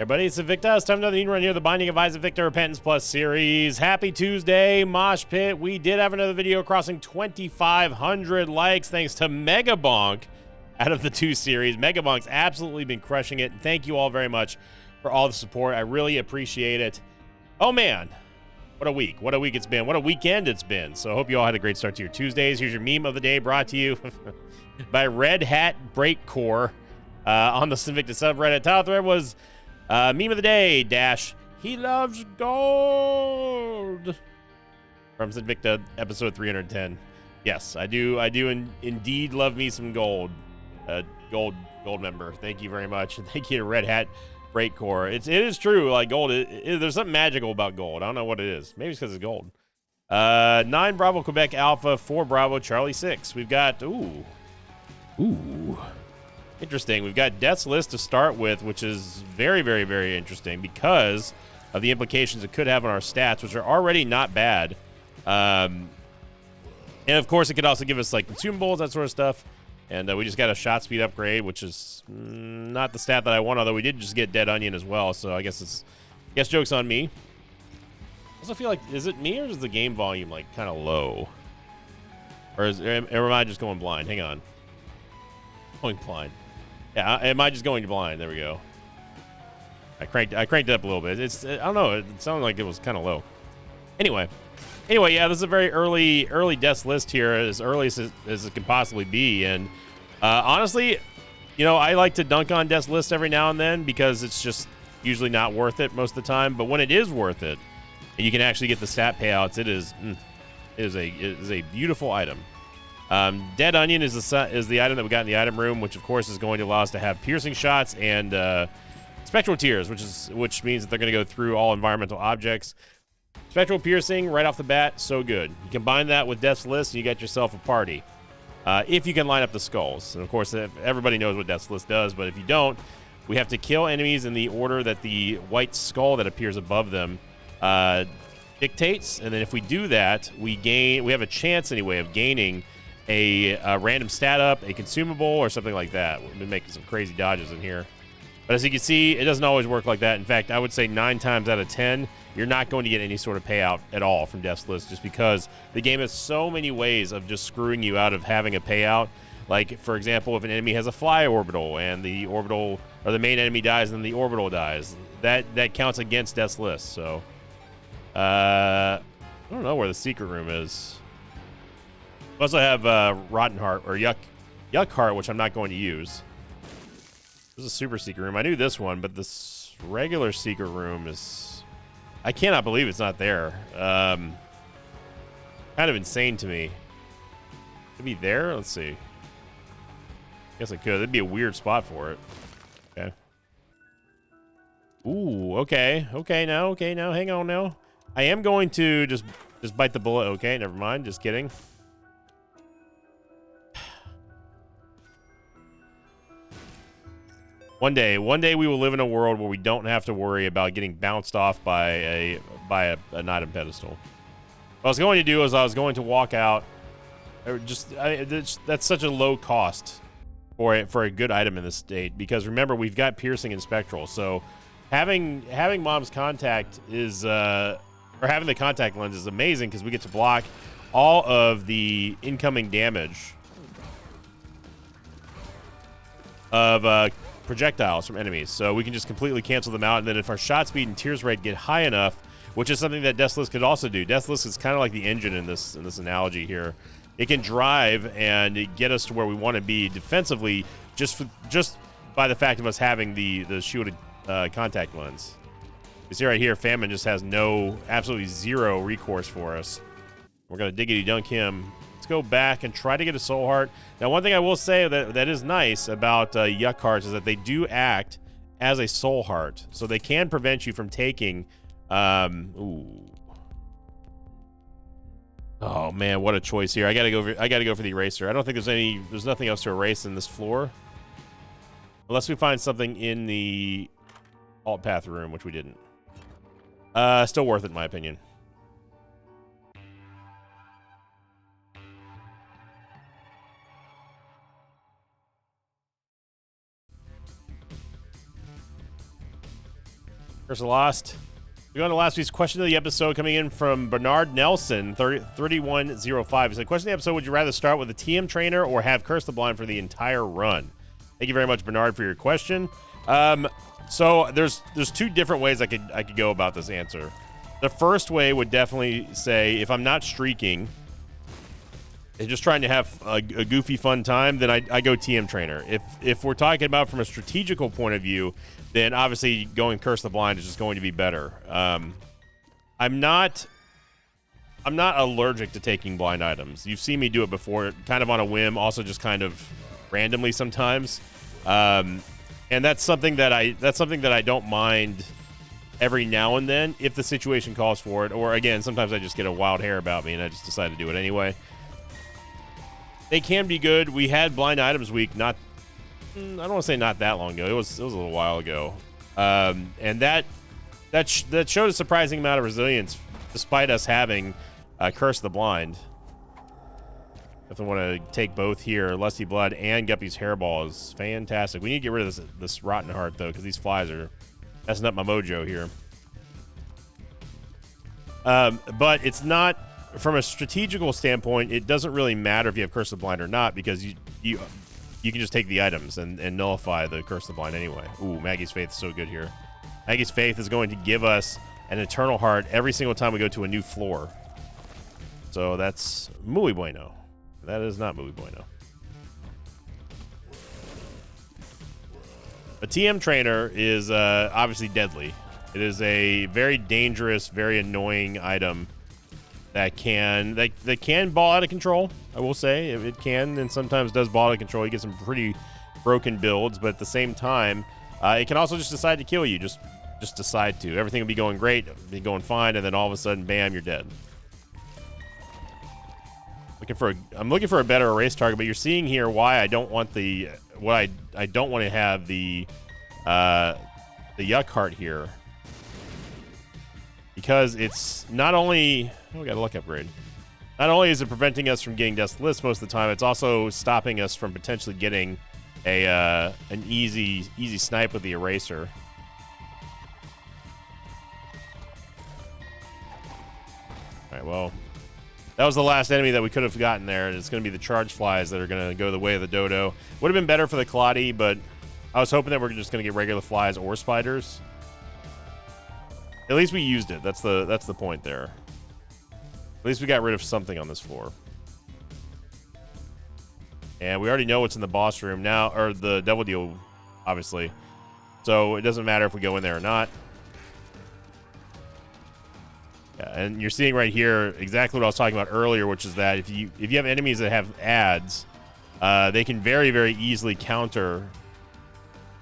Everybody, it's Invicta. It's time for another run here, the Binding of Isaac Victor Repentance Plus series. Happy Tuesday, Mosh Pit. We did have another video crossing 2,500 likes thanks to Megabonk out of the two series. Megabonk's absolutely been crushing it. And thank you all very much for all the support. I really appreciate it. Oh, man. What a week. What a week it's been. What a weekend it's been. So I hope you all had a great start to your Tuesdays. Here's your meme of the day brought to you by Red Hat Breakcore on the Invicta subreddit. Title thread was... meme of the day, dash, he loves gold. From Invicta, episode 310. Yes, I do indeed love me some gold. Gold member. Thank you very much. And thank you to Red Hat Breakcore. It is true, like gold, there's something magical about gold. I don't know what it is. Maybe it's because it's gold. 9 Bravo Quebec Alpha, 4 Bravo Charlie 6. We've got, ooh. Interesting. We've got Death's List to start with, which is very, very, very interesting because of the implications it could have on our stats, which are already not bad. And, of course, it could also give us, like, consumables, that sort of stuff. And we just got a shot speed upgrade, which is not the stat that I want, although we did just get Dead Onion as well. So I guess joke's on me. I also feel like, is it me or is the game volume, like, kind of low? Or am I just going blind? Hang on. Going blind. Yeah, am I just going blind? There we go. I cranked it up a little bit. I don't know. It sounded like it was kind of low. Anyway, yeah, this is a very early Death's List here, as early as it can possibly be. And honestly, you know, I like to dunk on Death's List every now and then because it's just usually not worth it most of the time. But when it is worth it, and you can actually get the stat payouts, it is a beautiful item. Dead Onion is the item that we got in the item room, which of course is going to allow us to have piercing shots and spectral tears, which means that they're going to go through all environmental objects. Spectral piercing right off the bat, so good. You combine that with Death's List, and you got yourself a party. If you can line up the skulls, and of course everybody knows what Death's List does, but if you don't, we have to kill enemies in the order that the white skull that appears above them dictates, and then if we do that, we have a chance anyway of gaining a random stat up, a consumable, or something like that. We've been making some crazy dodges in here. But as you can see, it doesn't always work like that. In fact, I would say 9 times out of 10, you're not going to get any sort of payout at all from Death's List just because the game has so many ways of just screwing you out of having a payout. Like, for example, if an enemy has a fly orbital and the orbital, or the main enemy dies and then the orbital dies, that counts against Death's List. So, I don't know where the secret room is. We also have Rotten Heart, or Yuck Heart, which I'm not going to use. This is a super secret room. I knew this one, but this regular secret room is... I cannot believe it's not there. Kind of insane to me. Could it be there? Let's see. Guess it could. That'd be a weird spot for it. Okay. Ooh, okay. Okay, now. Hang on now. I am going to just bite the bullet. Okay, never mind. Just kidding. One day we will live in a world where we don't have to worry about getting bounced off by an item pedestal. What I was going to do is I was going to walk out. That's such a low cost for a good item in this state because remember we've got piercing and spectral. So having Mom's contact is or having the contact lens is amazing because we get to block all of the incoming damage of projectiles from enemies, so we can just completely cancel them out. And then if our shot speed and tears rate get high enough, which is something that Death's List could also do. Death's List is kind of like the engine in this analogy here. It can drive and get us to where we want to be defensively just by the fact of us having the shielded contact lens. You see right here, Famine just has absolutely zero recourse for us. We're gonna diggity dunk him. Let's go back and try to get a Soul Heart. Now, one thing I will say that is nice about Yuck Hearts is that they do act as a Soul Heart, so they can prevent you from taking. Ooh. Oh man, what a choice here! I gotta go for the eraser. I don't think there's nothing else to erase in this floor, unless we find something in the alt path room, which we didn't. Still worth it in my opinion. Curse of the Lost. We go on to last week's question of the episode, coming in from Bernard Nelson, 3105. He said, question of the episode, would you rather start with a TM trainer or have Curse the Blind for the entire run? Thank you very much, Bernard, for your question. So there's two different ways I could go about this answer. The first way would definitely say, if I'm not streaking and just trying to have a goofy fun time, then I go TM trainer. If we're talking about from a strategical point of view, then obviously going Curse the Blind is just going to be better. I'm not allergic to taking blind items. You've seen me do it before, kind of on a whim, also just kind of randomly sometimes. And that's something that I don't mind every now and then if the situation calls for it. Or again, sometimes I just get a wild hair about me and I just decide to do it anyway. They can be good. We had blind items week I don't want to say not that long ago. It was a little while ago, and that showed a surprising amount of resilience despite us having Curse the Blind. Definitely want to take both here. Lusty Blood and Guppy's Hairball is fantastic. We need to get rid of this Rotten Heart though, because these flies are messing up my mojo here. But it's not, from a strategical standpoint, it doesn't really matter if you have Curse the Blind or not, because you can just take the items and nullify the Curse the Blind anyway. Ooh, Maggie's Faith is so good here. Maggie's Faith is going to give us an Eternal Heart every single time we go to a new floor. So that's muy bueno. That is not muy bueno. A TM trainer is obviously deadly. It is a very dangerous, very annoying item that can ball out of control. I will say it can, and sometimes does ball out of control. You get some pretty broken builds, but at the same time, it can also just decide to kill you. Just decide to. Everything will be going great, be going fine, and then all of a sudden, bam, you're dead. I'm looking for a better erase target, but you're seeing here why I don't want I don't want to have the Yuck Heart here, because it's not only we got a luck upgrade. Not only is it preventing us from getting Death's List most of the time, it's also stopping us from potentially getting an easy snipe with the eraser. All right, well, that was the last enemy that we could have gotten there, and it's going to be the Charge Flies that are going to go the way of the Dodo. Would have been better for the Claudie, but I was hoping that we're just going to get regular flies or spiders. At least we used it. That's the point there. At least we got rid of something on this floor. And we already know what's in the boss room now, or the Devil Deal, obviously. So it doesn't matter if we go in there or not. Yeah, and you're seeing right here exactly what I was talking about earlier, which is that if you have enemies that have ads, they can very, very easily counter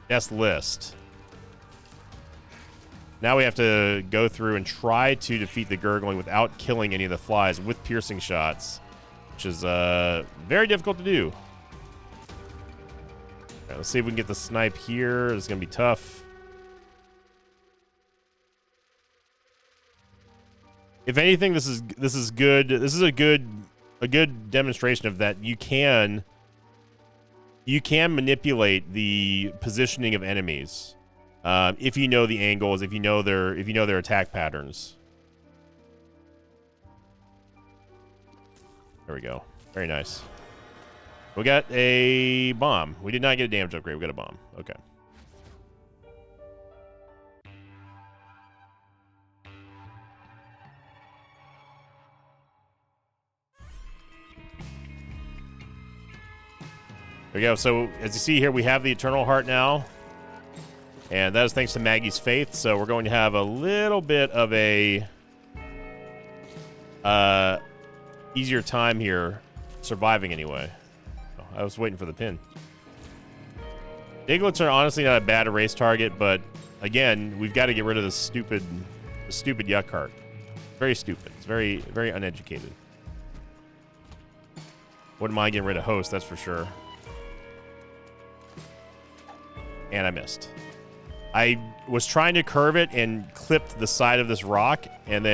Death's List. Now we have to go through and try to defeat the Gurgling without killing any of the flies with piercing shots, which is very difficult to do. Right, let's see if we can get the snipe here. It's going to be tough. If anything, this is good. This is a good demonstration of that you can manipulate the positioning of enemies. If you know the angles, if you know their attack patterns. There we go. Very nice. We got a bomb. We did not get a damage upgrade. We got a bomb. Okay. There we go. So as you see here, we have the Eternal Heart now. And that is thanks to Maggie's Faith. So we're going to have a little bit of a easier time here surviving anyway. Oh, I was waiting for the pin. Diglets are honestly not a bad erase target, but again, we've got to get rid of the stupid Yuck Heart. Very stupid. It's very, very uneducated. Wouldn't mind getting rid of Host, that's for sure. And I missed. I was trying to curve it and clipped the side of this rock, and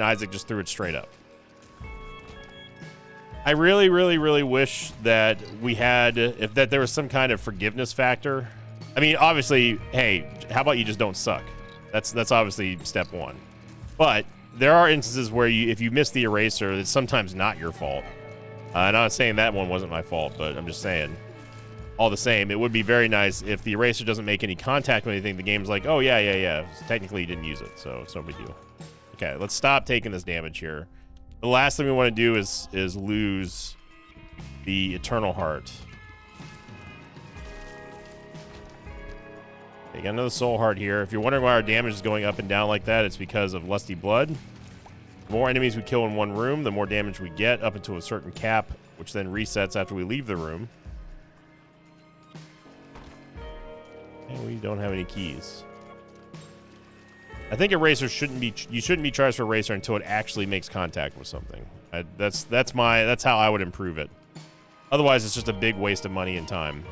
Isaac just threw it straight up. I really, really, really wish that we had, that there was some kind of forgiveness factor. I mean, obviously, hey, how about you just don't suck? That's obviously step one. But there are instances where if you miss the eraser, it's sometimes not your fault. I'm not saying that one wasn't my fault, but I'm just saying, all the same, it would be very nice if the eraser doesn't make any contact with anything. The game's like, oh yeah. So technically you didn't use it, so it's no big deal. Okay, let's stop taking this damage here. The last thing we want to do is lose the Eternal Heart. Okay, got another Soul Heart here. If you're wondering why our damage is going up and down like that, it's because of Lusty Blood. The more enemies we kill in one room, the more damage we get up into a certain cap, which then resets after we leave the room. And we don't have any keys. I think eraser shouldn't be. You shouldn't be charged for eraser until it actually makes contact with something. That's how I would improve it. Otherwise, it's just a big waste of money and time.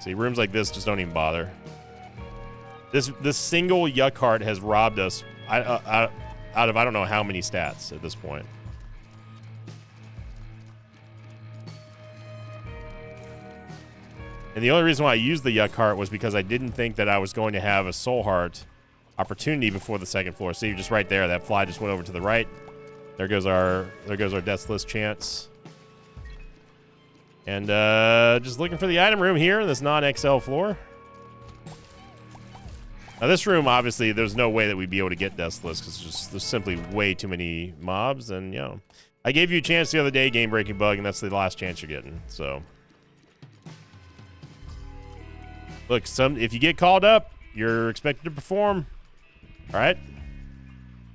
See, rooms like this just don't even bother. This single Yuck Heart has robbed us out of I don't know how many stats at this point. And the only reason why I used the Yuck Heart was because I didn't think that I was going to have a Soul Heart opportunity before the second floor. See, just right there, that fly just went over to the right. There goes our Death's List chance. And just looking for the item room here in this non-XL floor. Now this room, obviously, there's no way that we'd be able to get Death's List because there's simply way too many mobs. And, you know, I gave you a chance the other day, Game Breaking Bug, and that's the last chance you're getting. So, look, if you get called up, you're expected to perform. All right?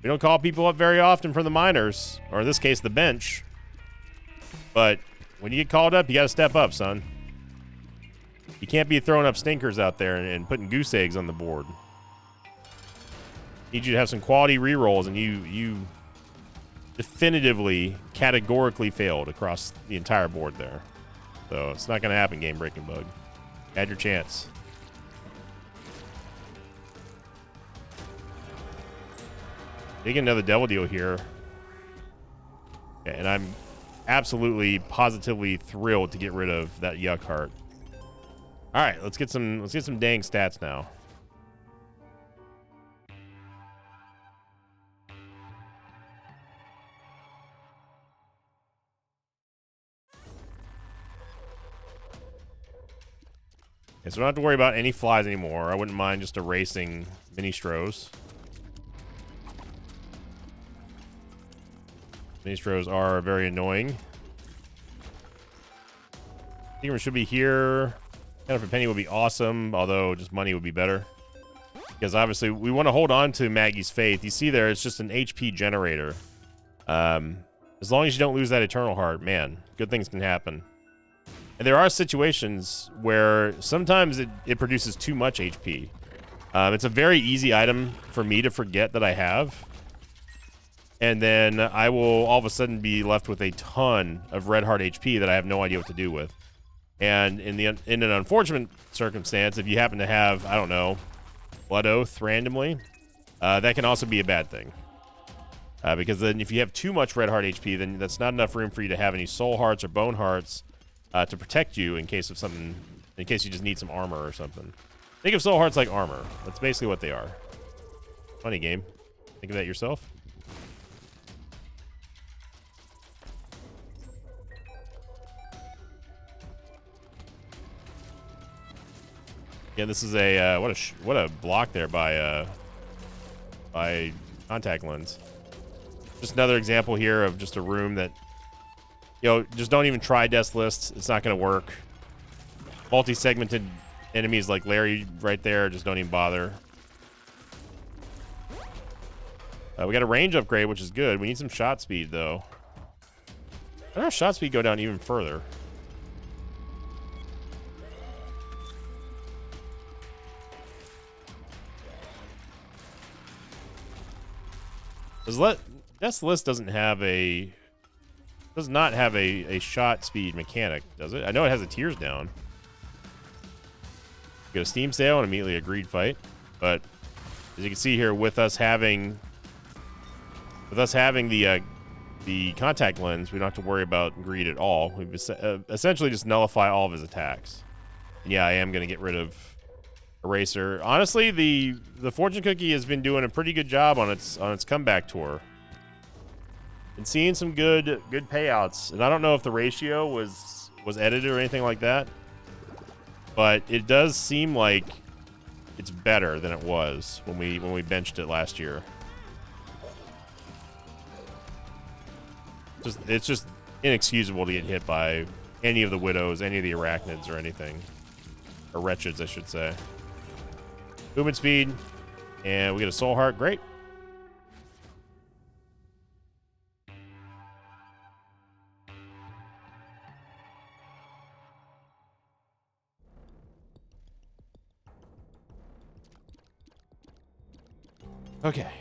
We don't call people up very often from the minors, or in this case, the bench. But when you get called up, you got to step up, son. You can't be throwing up stinkers out there and putting goose eggs on the board. Need you to have some quality rerolls, and you definitively, categorically failed across the entire board there. So it's not going to happen, Game Breaking Bug. Had your chance. Taking another Devil Deal here. And I'm absolutely, positively thrilled to get rid of that Yuck Heart. All right, let's get some dang stats now. Okay, so we don't have to worry about any flies anymore. I wouldn't mind just erasing Ministros. Ministros are very annoying. Steamer should be here. Kind of a penny would be awesome, although just money would be better. Because obviously we want to hold on to Maggie's Faith. You see there, it's just an HP generator. As long as you don't lose that Eternal Heart, man, good things can happen. And there are situations where sometimes it produces too much HP. It's a very easy item for me to forget that I have. And then I will all of a sudden be left with a ton of red heart HP that I have no idea what to do with. And in an unfortunate circumstance, if you happen to have, I don't know, Blood Oath randomly, that can also be a bad thing. Because then if you have too much red heart HP, then that's not enough room for you to have any soul hearts or bone hearts to protect you in case you just need some armor or something. Think of soul hearts like armor. That's basically what they are. Funny game. Think of that yourself. Yeah, this is a what a block there by Contact Lens. Just another example here of just a room that, you know, just don't even try Death's List. It's not going to work. Multi-segmented enemies like Larry right there, just don't even bother. We got a range upgrade, which is good. We need some shot speed, though. Why don't our shot speed go down even further? Death's List does not have a shot speed mechanic, does it? I know it has a tears down. Get a Steam sale and immediately a greed fight, but as you can see here, with us having the Contact Lens, we don't have to worry about greed at all. We essentially just nullify all of his attacks. Yeah, I am going to get rid of Eraser. Honestly, the fortune cookie has been doing a pretty good job on its comeback tour. And seeing some good payouts. And I don't know if the ratio was edited or anything like that, but it does seem like it's better than it was when we benched it last year. It's just inexcusable to get hit by any of the widows, any of the arachnids, or anything. Or wretches, I should say. Movement speed, and we get a soul heart. Great. Okay.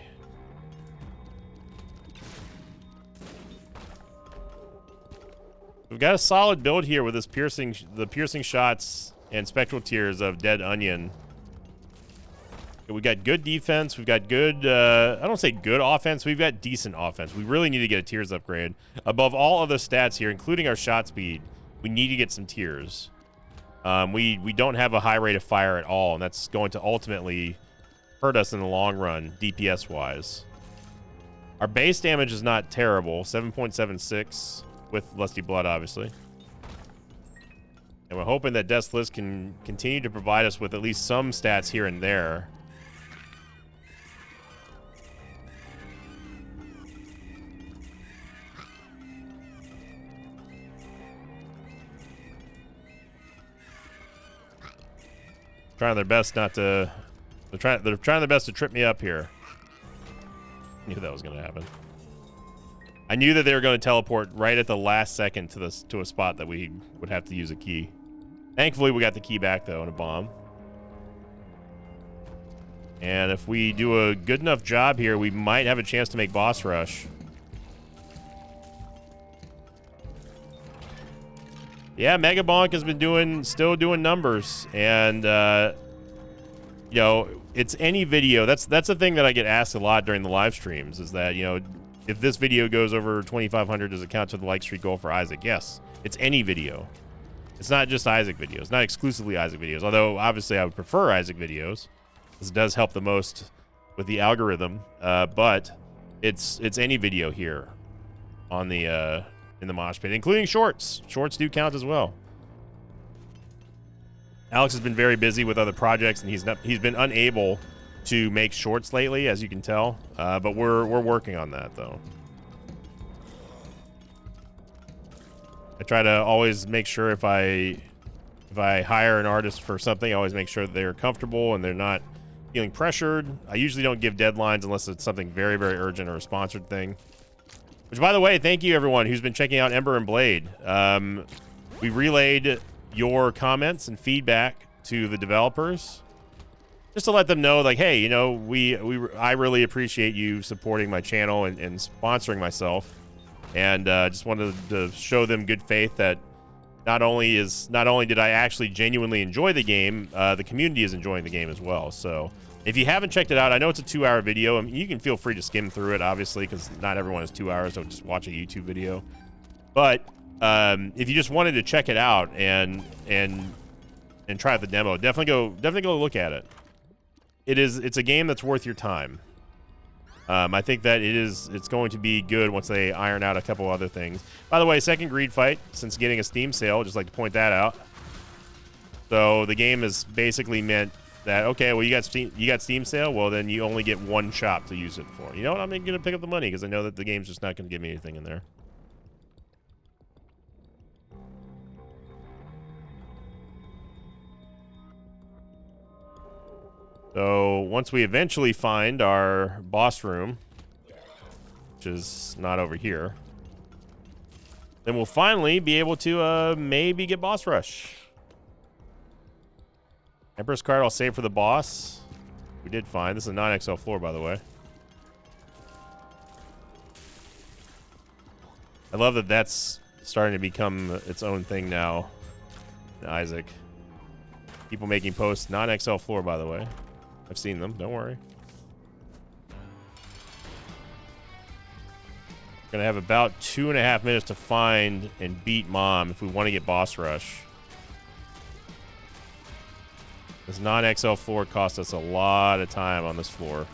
We've got a solid build here with this the piercing shots and spectral tears of Dead Onion. We got good defense. We've got good, I don't say good offense. We've got decent offense. We really need to get a tears upgrade. Above all other stats here, including our shot speed, we need to get some tears. We don't have a high rate of fire at all, and that's going to ultimately hurt us in the long run, DPS-wise. Our base damage is not terrible, 7.76 with Lusty Blood, obviously. And we're hoping that Death's List can continue to provide us with at least some stats here and there. Trying their best not to... They're trying their best to trip me up here. Knew that was going to happen. I knew that they were going to teleport right at the last second to a spot that we would have to use a key. Thankfully, we got the key back, though, and a bomb. And if we do a good enough job here, we might have a chance to make boss rush. Yeah, Mega Bonk has been still doing numbers, and you know, it's any video. That's the thing that I get asked a lot during the live streams is that, you know, if this video goes over 2,500, does it count to the like streak goal for Isaac? Yes, it's any video. It's not just Isaac videos, not exclusively Isaac videos. Although obviously I would prefer Isaac videos, because it does help the most with the algorithm. But it's any video here on the in the mosh pit, including shorts. Shorts do count as well. Alex has been very busy with other projects, and he's been unable to make shorts lately, as you can tell. But we're working on that, though. I try to always make sure if I hire an artist for something, I always make sure that they're comfortable and they're not feeling pressured. I usually don't give deadlines unless it's something very, very urgent or a sponsored thing. Which, by the way, thank you everyone who's been checking out Ember and Blade. We relayed your comments and feedback to the developers, just to let them know, like, hey, you know, I really appreciate you supporting my channel and sponsoring myself, and just wanted to show them good faith that not only did I actually genuinely enjoy the game, the community is enjoying the game as well. So if you haven't checked it out, I know it's a 2-hour video. I mean, you can feel free to skim through it, obviously, because not everyone has 2 hours, so just watch a YouTube video. But if you just wanted to check it out and try out the demo, definitely go look at it. It's a game that's worth your time. I think that it's going to be good once they iron out a couple other things. By the way, second greed fight since getting a Steam sale, just like to point that out. So the game is basically meant that, okay, well, you got Steam sale, well, then you only get one shop to use it for. You know what? I'm going to pick up the money because I know that the game's just not going to give me anything in there. So once we eventually find our boss room, which is not over here, then we'll finally be able to maybe get boss rush. Emperor's card I'll save for the boss. We did find. This is a non-XL floor, by the way. I love that that's starting to become its own thing now in Isaac. People making posts, non-XL floor, by the way. I've seen them, don't worry. Gonna have about 2.5 minutes to find and beat Mom if we want to get boss rush. This non-XL floor cost us a lot of time on this floor.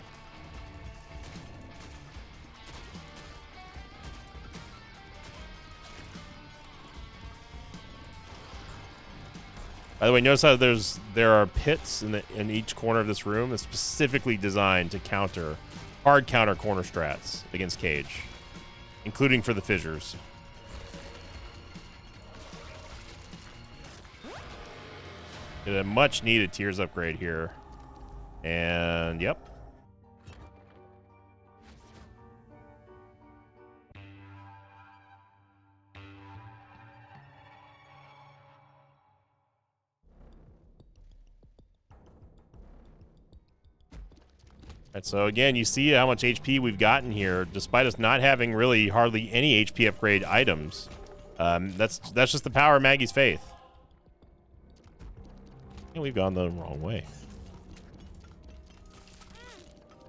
By the way, notice how there are pits in each corner of this room that's specifically designed to hard counter corner strats against Cage, including for the fissures. Get a much needed Tears upgrade here. And yep. Right, so again, you see how much HP we've gotten here, despite us not having really hardly any HP upgrade items. That's just the power of Maggie's Faith. And we've gone the wrong way.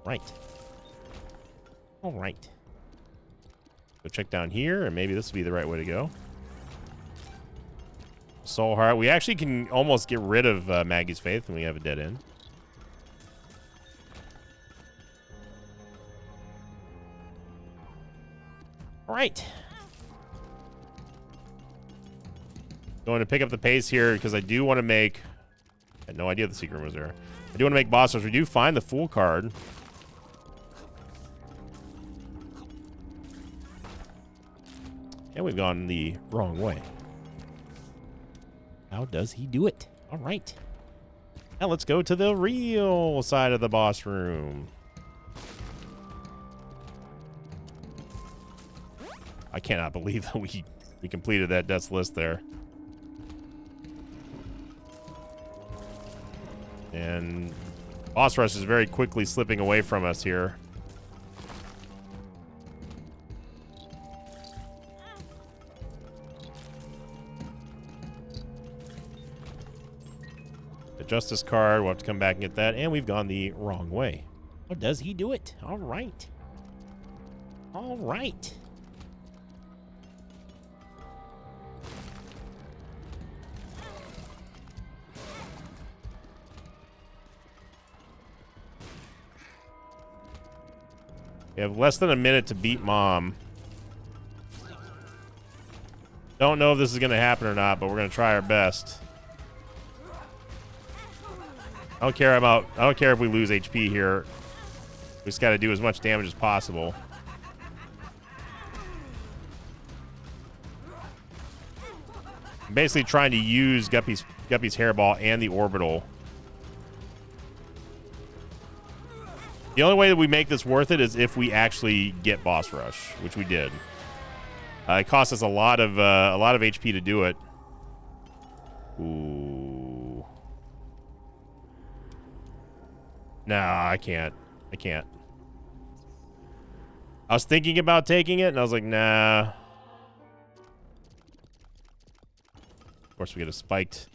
Right. All right. Go check down here, and maybe this will be the right way to go. Soul Heart. We actually can almost get rid of Maggie's Faith when we have a dead end. All right. Going to pick up the pace here because I do want to make... I had no idea the secret room was there. I do want to make boss rush. We do find the Fool card. And we've gone the wrong way. How does he do it? All right. Now let's go to the real side of the boss room. I cannot believe that we completed that death's list there. And boss rush is very quickly slipping away from us here. The Justice card, we'll have to come back and get that. And we've gone the wrong way. How does he do it? All right. All right. We have less than a minute to beat Mom. Don't know if this is going to happen or not, but we're going to try our best. I don't care if we lose HP here. We just got to do as much damage as possible. I'm basically trying to use Guppy's hairball and the orbital. The only way that we make this worth it is if we actually get boss rush, which we did. It cost us a lot of HP to do it. Ooh. Nah, I can't. I can't. I was thinking about taking it, and I was like, nah. Of course, we get a spiked.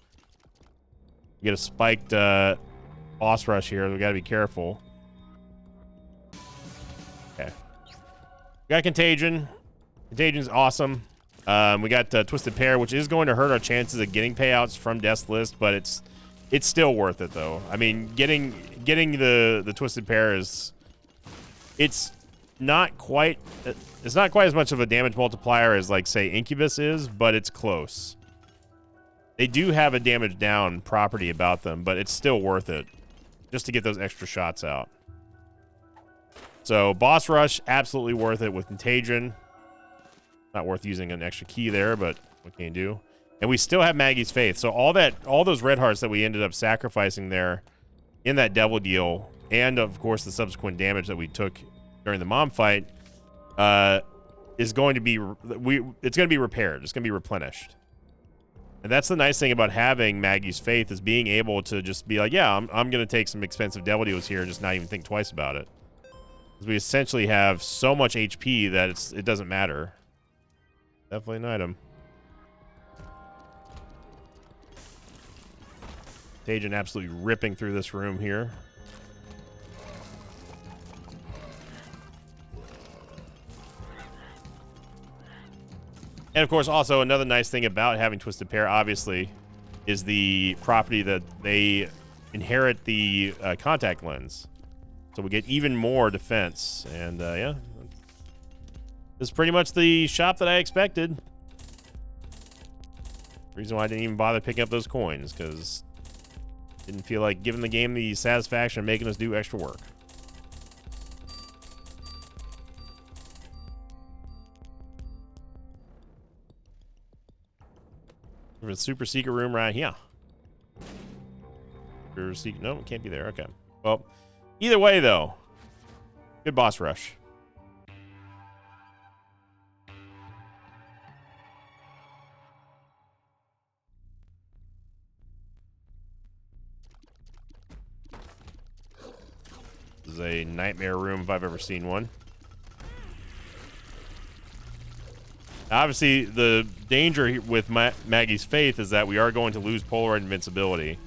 We get a spiked boss rush here. We got to be careful. Okay. We got Contagion. Contagion's awesome. We got Twisted Pair, which is going to hurt our chances of getting payouts from Death's List, but it's still worth it though. I mean, getting the Twisted Pair it's not quite as much of a damage multiplier as like say Incubus is, but it's close. They do have a damage down property about them, but it's still worth it just to get those extra shots out. So boss rush, absolutely worth it with Contagion. Not worth using an extra key there, but what can you do? And we still have Maggie's Faith. So all those red hearts that we ended up sacrificing there in that devil deal, and of course the subsequent damage that we took during the mom fight, is going to be it's going to be repaired. It's going to be replenished. And that's the nice thing about having Maggie's Faith, is being able to just be like, yeah, I'm going to take some expensive devil deals here and just not even think twice about it. Because we essentially have so much HP that it doesn't matter. Definitely an item. Contagion absolutely ripping through this room here. And of course, also another nice thing about having Twisted Pair, obviously, is the property that they inherit the contact lens. So we get even more defense. And yeah, this is pretty much the shop that I expected. Reason why I didn't even bother picking up those coins, because didn't feel like giving the game the satisfaction of making us do extra work. There's a super secret room right here. Super secret. No, it can't be there. Okay. Well, either way, though, good boss rush. This is a nightmare room if I've ever seen one. Obviously, the danger with Maggie's Faith is that we are going to lose Polaroid invincibility.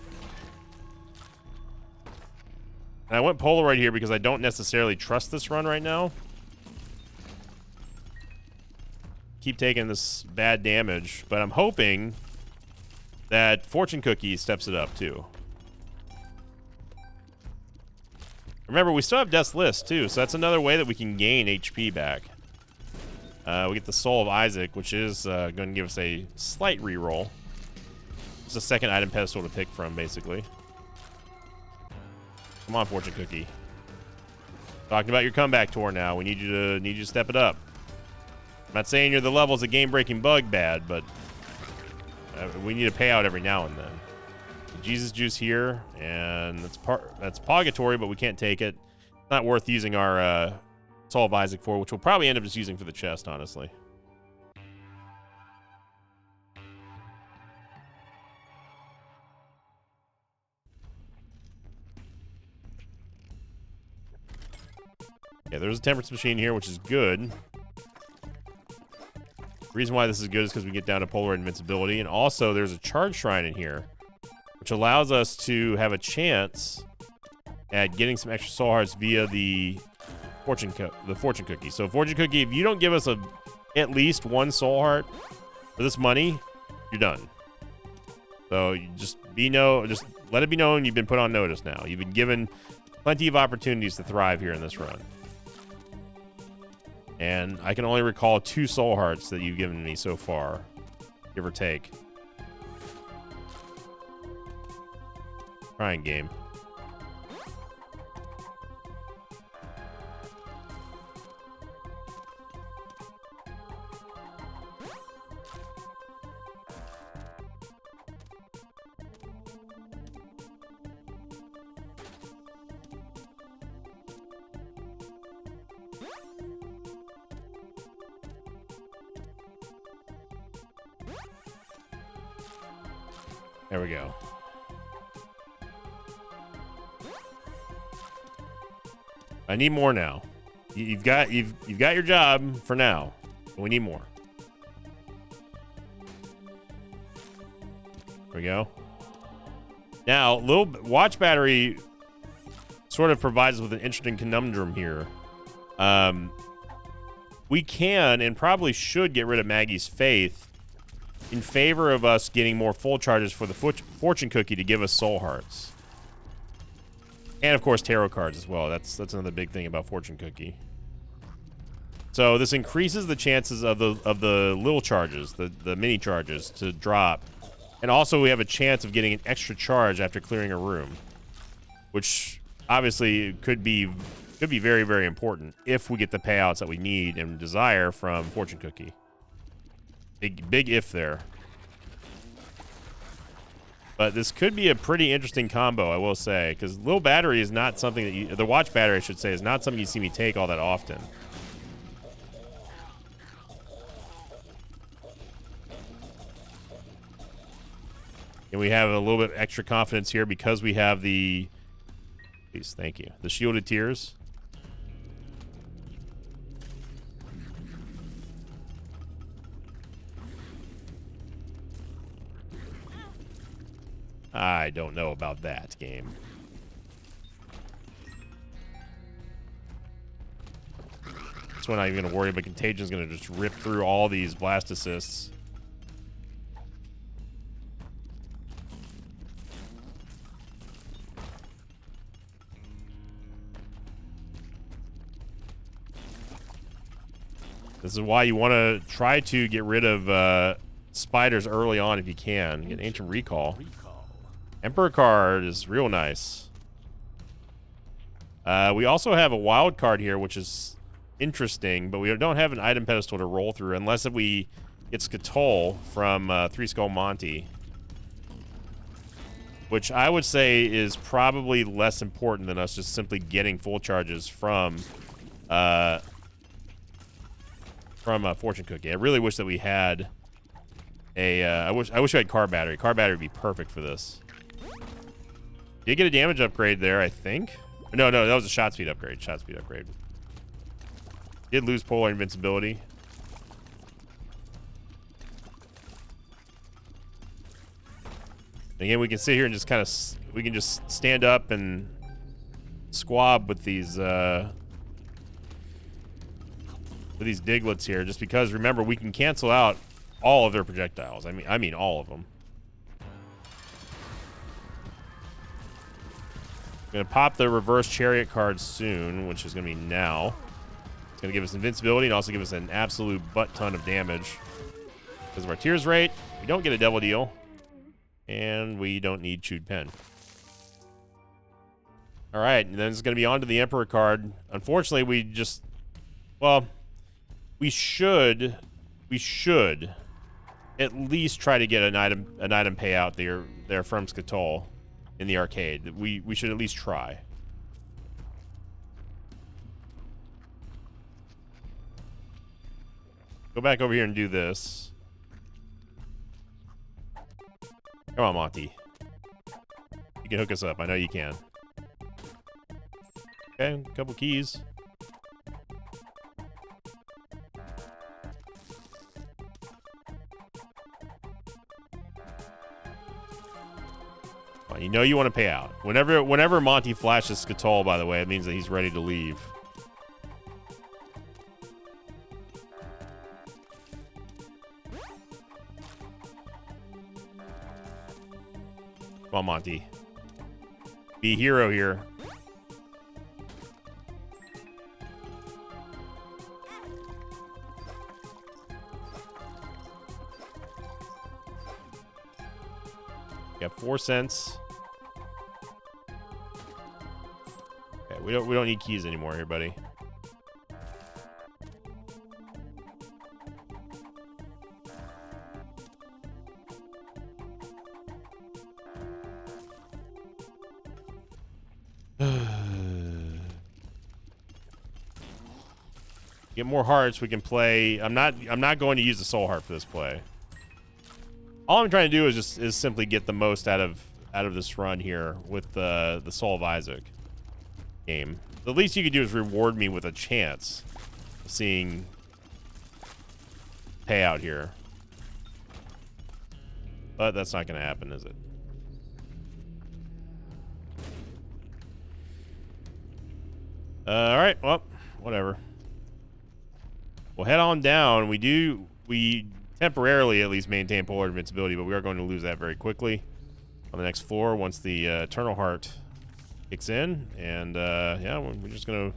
And I went Polaroid here because I don't necessarily trust this run right now. Keep taking this bad damage, but I'm hoping that Fortune Cookie steps it up too. Remember, we still have Death's List too, so that's another way that we can gain HP back. We get the Soul of Isaac, which is going to give us a slight reroll. It's a second item pedestal to pick from, basically. Come on, Fortune Cookie. Talking about your comeback tour now. We need you to step it up. I'm not saying you're the levels of game-breaking bug bad, but we need a payout every now and then. Jesus Juice here, and that's Purgatory, but we can't take it. It's not worth using our Soul of Isaac for, which we'll probably end up just using for the chest, honestly. Yeah, there's a Temperance Machine here, which is good. The reason why this is good is because we get down to Polaroid invincibility, and also there's a Charge Shrine in here, which allows us to have a chance at getting some extra soul hearts via the Fortune Cookie. So Fortune Cookie, if you don't give us at least one soul heart for this money, you're done. So you just let it be known you've been put on notice now. You've been given plenty of opportunities to thrive here in this run. And I can only recall 2 soul hearts that you've given me so far, give or take. Trying game. There we go. I need more now. You've got your job for now. We need more. There we go. Now, little watch battery sort of provides us with an interesting conundrum here. We can and probably should get rid of Maggie's Faith in favor of us getting more full charges for the Fortune Cookie to give us soul hearts. And of course tarot cards as well. That's another big thing about Fortune Cookie. So this increases the chances of the little charges, the mini charges to drop. And also we have a chance of getting an extra charge after clearing a room, which obviously could be very, very important if we get the payouts that we need and desire from Fortune Cookie. Big if there. But this could be a pretty interesting combo, I will say, because little battery is not something that the watch battery, I should say, is not something you see me take all that often. And we have a little bit extra confidence here because we have the, please, thank you, the Shielded Tears. I don't know about that game. That's when I'm not even going to worry, but Contagion's going to just rip through all these blast assists. This is why you want to try to get rid of spiders early on if you can. Get Ancient Recall. Emperor card is real nice. We also have a wild card here, which is interesting, but we don't have an item pedestal to roll through unless if we get Skatol from Three Skull Monty, which I would say is probably less important than us just simply getting full charges from Fortune Cookie. I really wish that we had a I wish we had Car Battery. Car Battery would be perfect for this. Did get a damage upgrade there, I think. No, that was a shot speed upgrade. Shot speed upgrade. Did lose Polar Invincibility. Again, we can sit here and just kind of we can just stand up and squab with these Diglets here, just because remember we can cancel out all of their projectiles. I mean all of them. I'm gonna pop the reverse chariot card soon, which is gonna be now. It's gonna give us invincibility and also give us an absolute butt ton of damage because of our tears rate. We don't get a devil deal, and we don't need chewed pen. All right, and then it's gonna be on to the Emperor card. Unfortunately, we should at least try to get an item payout there from Skatol in the arcade. We should at least try. Go back over here and do this. Come on, Monty. You can hook us up. I know you can. Okay, a couple keys. You know you want to pay out. Whenever Monty flashes Skatol, by the way, it means that he's ready to leave. Come on, Monty. Be a hero here. Got 4 cents. Okay, we don't need keys anymore here, buddy. Get more hearts, we can play. I'm not going to use the soul heart for this play. All I'm trying to do is simply get the most out of this run here with the Soul of Isaac game. The least you could do is reward me with a chance of seeing payout here. But that's not going to happen, is it? All right, well, whatever. We'll head on down. We temporarily at least maintain polar invincibility, but we are going to lose that very quickly on the next floor once the Eternal Heart kicks in. And yeah, we're just gonna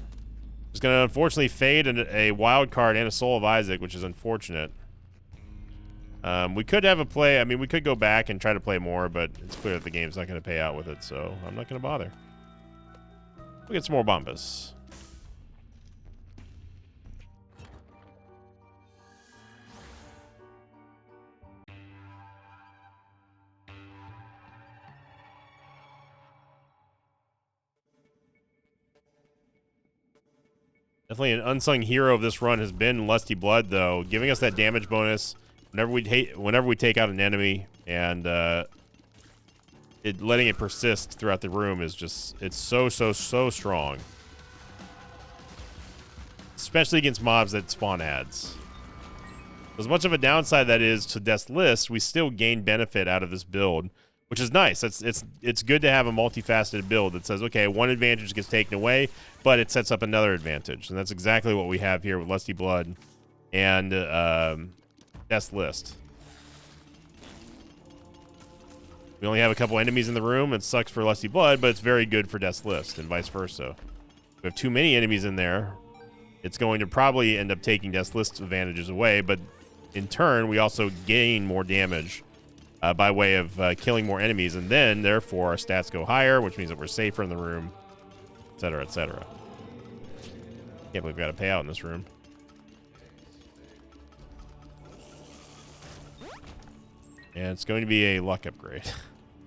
unfortunately fade a wild card and a Soul of Isaac, which is unfortunate. We could have a play. I mean, we could go back and try to play more, but it's clear that the game's not going to pay out with it, so I'm not going to bother. We'll get some more Bombas. Definitely an unsung hero of this run has been Lusty Blood, though, giving us that damage bonus whenever we take out an enemy, and letting it persist throughout the room is just, it's so strong, especially against mobs that spawn ads. As much of a downside that is to Death's List, we still gain benefit out of this build, which is nice. It's good to have a multifaceted build that says, okay, one advantage gets taken away, but it sets up another advantage. And that's exactly what we have here with Lusty Blood and Death's List. We only have a couple enemies in the room. It sucks for Lusty Blood, but it's very good for Death's List and vice versa. We have too many enemies in there. it's going to probably end up taking Death's List advantages away, but in turn, we also gain more damage by way of killing more enemies, and then, therefore, our stats go higher, which means that we're safer in the room, etc., etc. Can't believe we got to pay out in this room. And it's going to be a luck upgrade.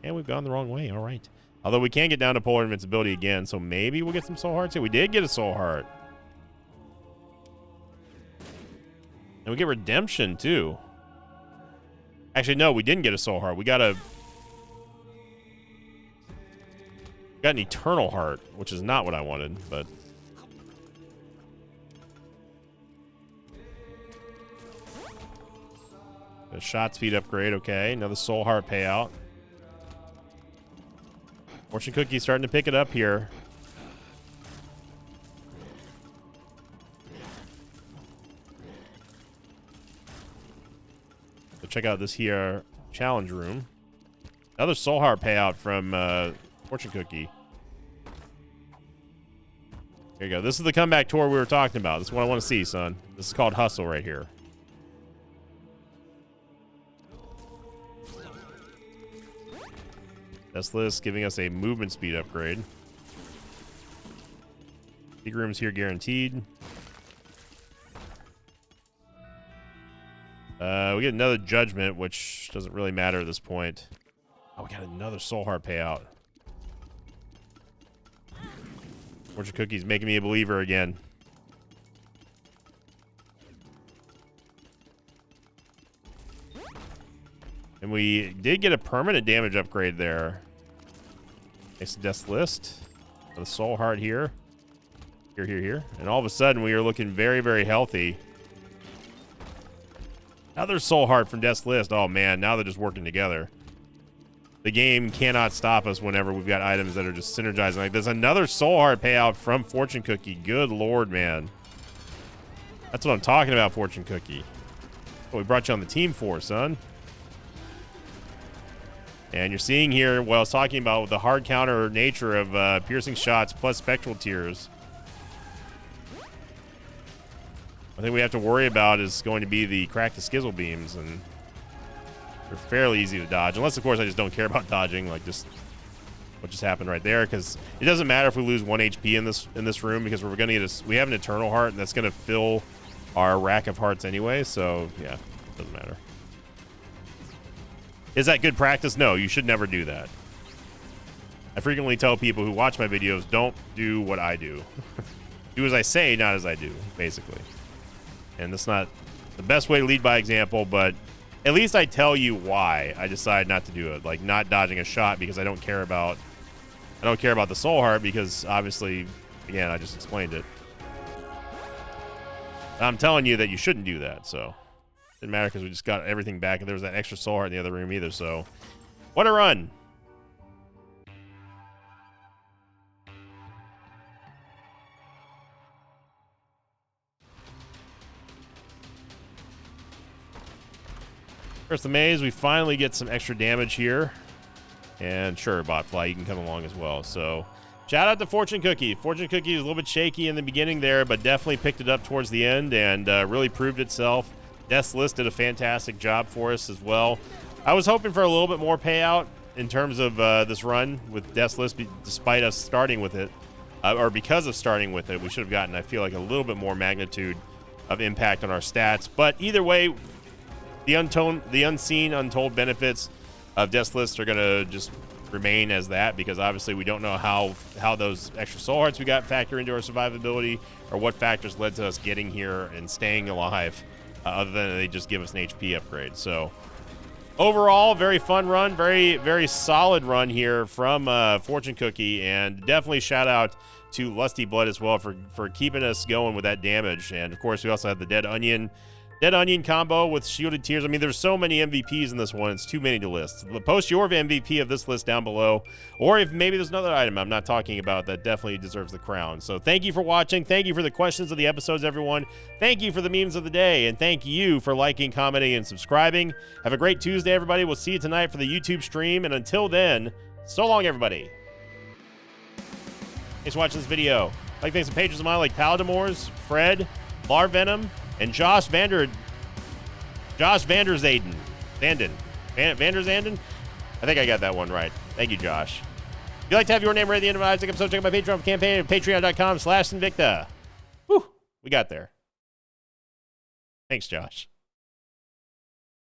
And we've gone the wrong way. All right. Although we can get down to polar invincibility again, so maybe we'll get some soul hearts here. We did get a soul heart. And we get redemption, too. Actually, no, we didn't get a soul heart. We got an eternal heart, which is not what I wanted, but... A shot speed upgrade, okay. Another soul heart payout. Fortune Cookie's starting to pick it up here. So check out this here challenge room. Another soul heart payout from Fortune Cookie. Here you go. This is the comeback tour we were talking about. This is what I want to see, son. This is called Hustle right here. Death's List giving us a movement speed upgrade. Big rooms here guaranteed. We get another judgment, which doesn't really matter at this point. Oh, we got another soul heart payout. Fortune Cookie's making me a believer again. And we did get a permanent damage upgrade there. Next to Death's List. The soul heart here. Here. And all of a sudden, we are looking very, very healthy. Another soul heart from Death's List. Oh, man. Now they're just working together. The game cannot stop us whenever we've got items that are just synergizing. Like, there's another soul heart payout from Fortune Cookie. Good Lord, man. That's what I'm talking about, Fortune Cookie. What we brought you on the team for, son. And you're seeing here what I was talking about with the hard counter nature of piercing shots plus spectral tears. I think we have to worry about is going to be the crack the skizzle beams, and they're fairly easy to dodge. Unless, of course, I just don't care about dodging, like just what just happened right there, because it doesn't matter if we lose 1 HP in this room, because we're gonna get we have an eternal heart, and that's gonna fill our rack of hearts anyway. So yeah, it doesn't matter. Is that good practice? No, you should never do that. I frequently tell people who watch my videos, don't do what I do. Do as I say, not as I do, basically. And that's not the best way to lead by example, but at least I tell you why I decide not to do it. Like not dodging a shot because I don't care about the soul heart, because obviously, again, I just explained it. I'm telling you that you shouldn't do that, so didn't matter because we just got everything back, and there was that extra soul heart in the other room either, so what a run. First the maze, we finally get some extra damage here. And sure, Botfly, you can come along as well. So shout out to Fortune Cookie. Fortune Cookie was a little bit shaky in the beginning there, but definitely picked it up towards the end and really proved itself. Death's List did a fantastic job for us as well. I was hoping for a little bit more payout in terms of this run with Death's List, despite us starting with it, or because of starting with it. We should have gotten, I feel like, a little bit more magnitude of impact on our stats. But either way, the unseen, untold benefits of Death's List are going to just remain as that, because obviously we don't know how those extra soul hearts we got factor into our survivability, or what factors led to us getting here and staying alive, other than they just give us an HP upgrade. So overall, very fun run, very, very solid run here from Fortune Cookie, and definitely shout out to Lusty Blood as well for keeping us going with that damage. And of course, we also had the Dead Onion combo with Shielded Tears. I mean, there's so many MVPs in this one. It's too many to list. Post your MVP of this list down below. Or if maybe there's another item I'm not talking about that definitely deserves the crown. So thank you for watching. Thank you for the questions of the episodes, everyone. Thank you for the memes of the day. And thank you for liking, commenting, and subscribing. Have a great Tuesday, everybody. We'll see you tonight for the YouTube stream. And until then, so long, everybody. Thanks for watching this video. Like thanks to patrons of mine like Paladamors, Fred, Larvenom, and Josh Vanderzanden. Vanderzanden? I think I got that one right. Thank you, Josh. If you'd like to have your name read at the end of Isaac's episode, check out my Patreon campaign at patreon.com/Sinvicta. Whew, we got there. Thanks, Josh.